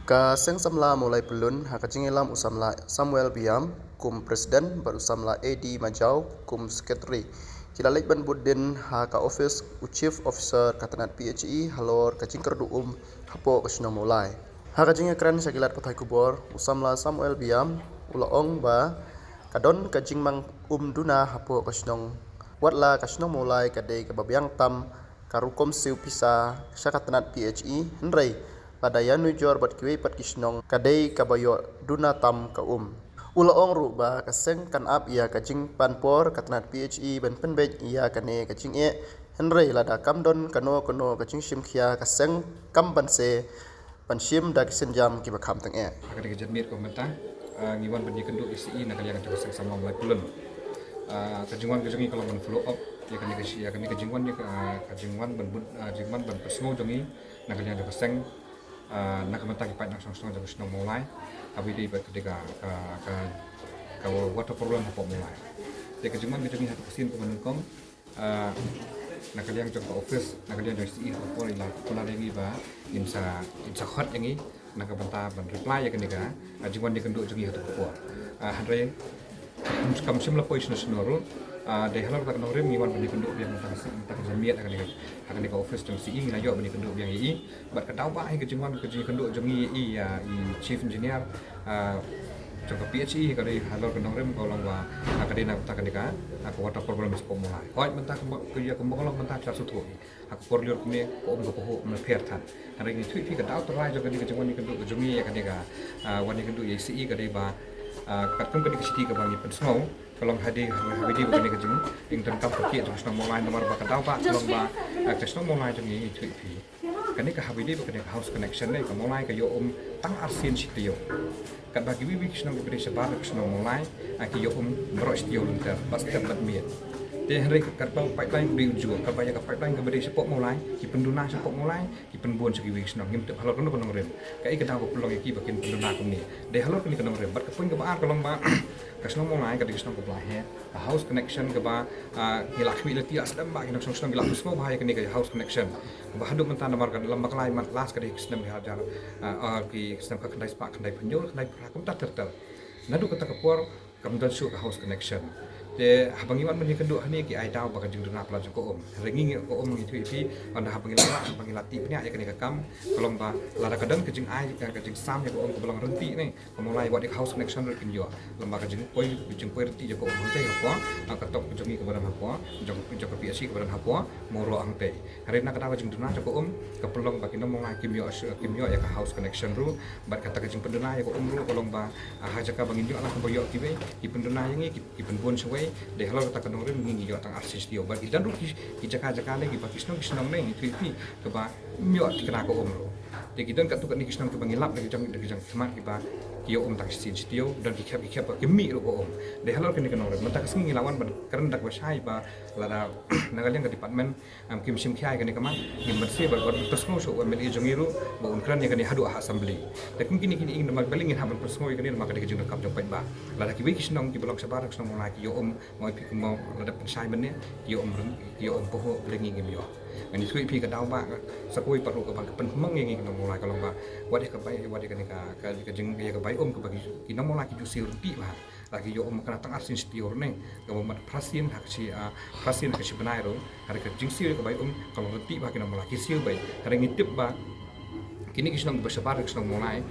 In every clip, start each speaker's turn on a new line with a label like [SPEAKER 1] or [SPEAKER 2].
[SPEAKER 1] Ka seng samla mulai pelun hakajingilam usamla Samuel Biam kum presiden bar usamla AD Majau kum sekretari. Kilalik ban budin ha ka office chief officer katanat PHE halor kajing kerdu hapo kasino mulai. Hakajing kran sakilat patai kubor usamla Samuel Biam ulaong ba kadon kajing mang duna hapo kasino watla kasino mulai kadai kababiang tam karukom siu pisa syakatanat PHE henrei pada nujor bat kiwi pat kisnong kadai kabayo duna tam ka ulaong ruba kaseng kan ap ia kajing panpor katnat PHE ban penbej ia kane kajing henrei lada kamdon kano kajing simkhia kaseng kam banse pansim dak senjam kibakam teng
[SPEAKER 2] akan kejadian komentar ngiwan bani kenduk isi nak kalian akan sama mulai bulan kejungan kalau ban follow up ya kan kejungan ya kejungan ban personal jongi nak kalian akan seng nak komentar kipat nak song jadi senang mulai tapi di ketika kalau water problem apa mulai jadi kejungan hati kesin kemenukong nak kalian coba office nak kalian jadi isi apa ilah pernah lagi ba insa hot yang ini nak kementar ban reply ya kenika kejungan dikenduk jongi hati kuat hari kam sim la pois nasional de halor tak norim ngiwan bani kenduk yang tak jamiat akan di office jong si na yo bani kenduk yang bat kadau ba ai kejungan kenduk jong ya chief engineer jong PHE kadai halor norim kolong wa kadai nak tak kenika aku water problem is mulai hoi mentak ke ya kembang mentak tak sutu aku korlior kene ko poho me pertan hari ini tweet kadau terai jong kejungan kenduk jong ya kenika wani kenduk ya si kadai ba kat kum kadi kesiti ke bangi pensau kalau hadi bukan kejung ing tengkap kaki terus mulai nomor bakal tahu pak kalau ba terus mulai jeng ini tweet kan ini ke habidi bukan house connection ni ke mulai ke yo tang arsin sitio kat bagi bibi kisno beri sebar kisno mulai ki yo bro sitio lunter pas tempat miet dia hari kat bang pipeline di ujung kat banyak pipeline ke beri sepok mulai ki penduna sepok mulai ki penbon segi kisno ngim tep halor kono rem kai ke tahu pelong ki bakin penduna kum ni de halor kini kono rem bat ke pun ke baar kalau ba kasno mulai kat kisno ke belahe house connection ke ba hilak mi leti asdam ba kini kisno gilak kisno bahaya kini ke house connection ba hadu mentan nomor kan dalam baklai mat las ke kisno hajar ki kisno ka kendai spak kendai penjol kendai prakum tak tertel nadu kata kepor kemudian su ke house connection de habangiwan meni kenduk hani ki ai tahu bakal jeng duna pala ko ringi ko itu anda habangilati punya ya kene kam kalau ba lada kadang kejeng ai kejeng sam ya ko kebelang renti ni mulai buat di house connection kin yo lemba kejeng koi renti ya ko honte apa katok kejengi ke badan apa jong PSC ke badan apa moro angte hari nak kata kejeng duna ko kepelong bagi nomong kimyo ya ke house connection ru bat kata kejeng penduna ya ko ru kalau ba hajaka bangin yo ala ko yo kibe ki penduna yang ki penbon suwe de halor ta kanore ngi yo tang arsis dio ba idan ru ki jaka le ki pakisno kisno ne itu ke ba myo ti kana ko umro de gidan ka tu kan kisno ke bangilap de jang teman ki ba ki yo tang sin dio dan ki khap ke mi ru ko de halor kini kanore mata kesingi lawan ban keren dak wasai ba lada nagaleng ke department kim sim khai kani kaman kim bersih ba personal so mel jongiru ba unkran yang kani hadu assembly de kini ingin mag balingin haban personal kani maka de jeng kam jong pai ba lada ki wi kisno ki blok sabar kisno mulai ki yo mau pi mau lada pensai men ki yo poho lengi ngim yo ani thui pi ka dau ba sakoi paru ka bang pen meng ngi no mulai kalau ba wadi ka bai wadi kani ka jeng ya ka bai ka bagi ki no mulai ki jusir ti ba lagi yo kena tang arsin setior ne ka mat prasin hak si benai ro hari ka jing sir ka bai kalau reti ba kena mulai ki sir bai hari ngitip ba kini kisnong bersebar kisnong mulai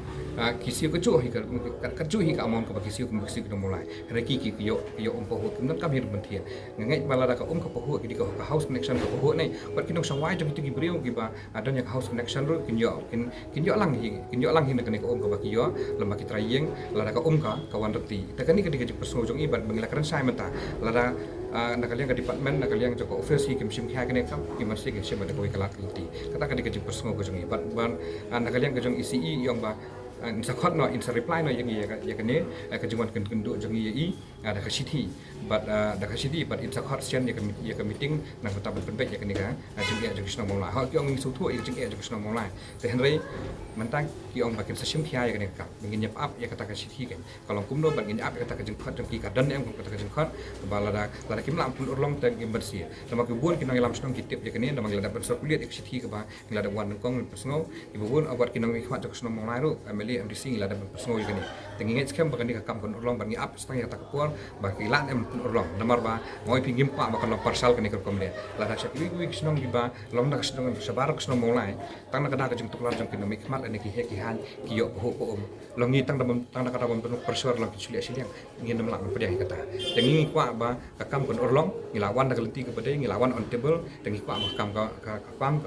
[SPEAKER 2] kisio kecuh hika amon ke kisio ke mulai reki ki yo poho kemudian kami hidup mentia ngai balada ka ka poho ki ka house connection ka poho nei bat kinong sawai jom itu gibriu ki ba adanya house connection ro kinyo lang hin ka ka ka kiyo lemba ki trayeng lada ka kawan reti takani ka dikajik personal jong ibat mengilakan sai mata lada nakaliang ke department nakaliang joko office ki kimsim kha kene kam ki masih ke seba de koi kalat liti kata ka dikajik personal ko jong ibat ban nakaliang ke jong ECE yang ba insa khot no insa reply no yang ya kene kejungan kenduk jong i ada ke city but da ka sidi but in sakhat sian ya ka meeting na kota berpenbek ya kini ka jeng ya jeng sno mong la ha ki ong ing su thu jeng ya jeng sno mong la te henry mentang ki ong bakin sasim khia ya kini ka ngin nyap up ya kata ka sidi kan kalau kumno ban ngin up ya kata ka jeng khat jeng ki ka dan em kata ka jeng khat bala da kim lam pun urlong te ngin bersih nama ki buon ki nang lam sno ki tip ya kini nama ngila da bersor kuliat ya sidi ka ba ngila da wan kong persno ibu buon awat ki nang khmat jeng sno mong la ru ameli am disi ngila da persno ya kini tengi scam bakan di ka kam kon urlong ban ngi up stang ya ta ka puan ba ki lan em urlong namar ba ngoi pinggim pa ba kan parsal kan ikut komde la da shak wi kisnong di ba lom na kisnong sabar kisnong molai tang na kada ka jeng tuklar jeng kinami khmat ani ki he ki han ki yo ho ho long ni tang na kada bom persor long ki sulia siliang ngin nam lang pedai kata tengi kwa ba ka kam kon urlong ngilawan da kelenti ke pedai ngilawan on table tengi kwa ba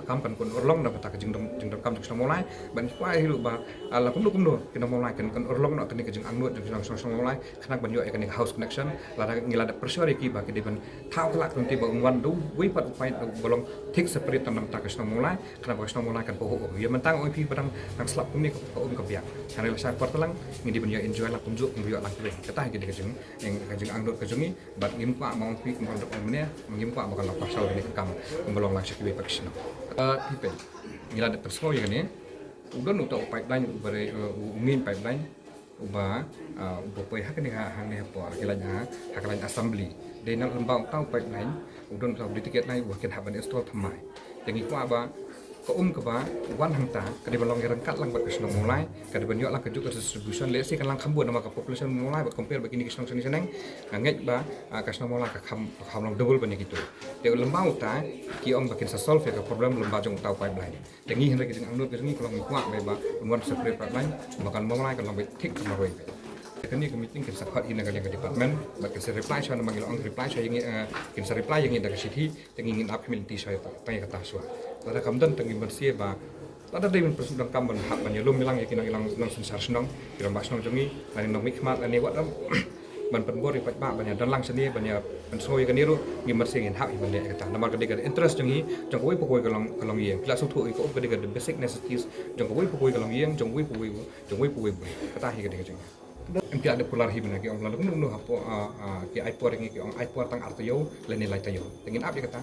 [SPEAKER 2] kam kan kon urlong na kata ka jeng kam kisnong molai ban kwa hilu ba ala kumno kinong molai kan urlong na kan ke jeng angnut jeng kisnong molai khanak ban yo kan house connection la ngila da persor ki ba ke deban thao kelak nanti ba ungwan du wi pat upai bolong thik seperti tanam tak kesno mulai kenapa kesno mulai kan poho ya mentang oi pi padang tang slap pun ni ko ka biak hari la sa portalang ngi ban ya enjoy la punjuk ngbiok la kwe kata gede kejeng yang kejeng angnut kejungi bat ngim pa mau pi kembang dok omne ngim pa bakal la pasal ni kam bolong la sakwe pa kesno tipe ngila da persno ya ne udon uta pipeline bare ngin pipeline uba uba hak ni hang ni apa hakalanya assembly de nang lembang tau pipeline udon tau di tiket nai wakin haban install thamai tengi kwa ba ko ka ba wan hang ta ka di balong rangkat lang ba kesno mulai ka di banyo lang ka juk distribution le si kan lang khambun nama ka population mulai ba compare ba kini kesno sini seneng ngej ba kesno mulai ka kham long double banyak gitu de lembang ta ki ong bakin sa solve ka problem lembang jong tau pipeline tengi hendak keseng anut keseng kalau ngikwa ba wan separate pipeline makan mulai kan lang tik kan roi kini ke meeting kita sakhat ina kali ke department ba ke reply saya manggil ong reply saya ingin kita reply yang ingin dari sini ingin up community saya tanya kata suah ada kamdan tengi bersih ba ada dia persudang kamban hak banyak lum bilang yakin ilang nang sensar senang kira mbak senang jongi lain nang mikmat ani wat ban penbor ipat ba banyak dan lang seni banyak pensoi kan niru ngimersi ngin hak ibande kata nomor kedua interest jongi jong koi pokoi kalong yeng kelas sutu iko kedua the basic necessities jong koi pokoi kalong yeng jong koi pokoi kata hi kedua jongi Engki ada pular hi bena ki ong lalu nu hapo ki aipor ngi ki ong aipor tang artayo le nilai tayo. Tengin ap kata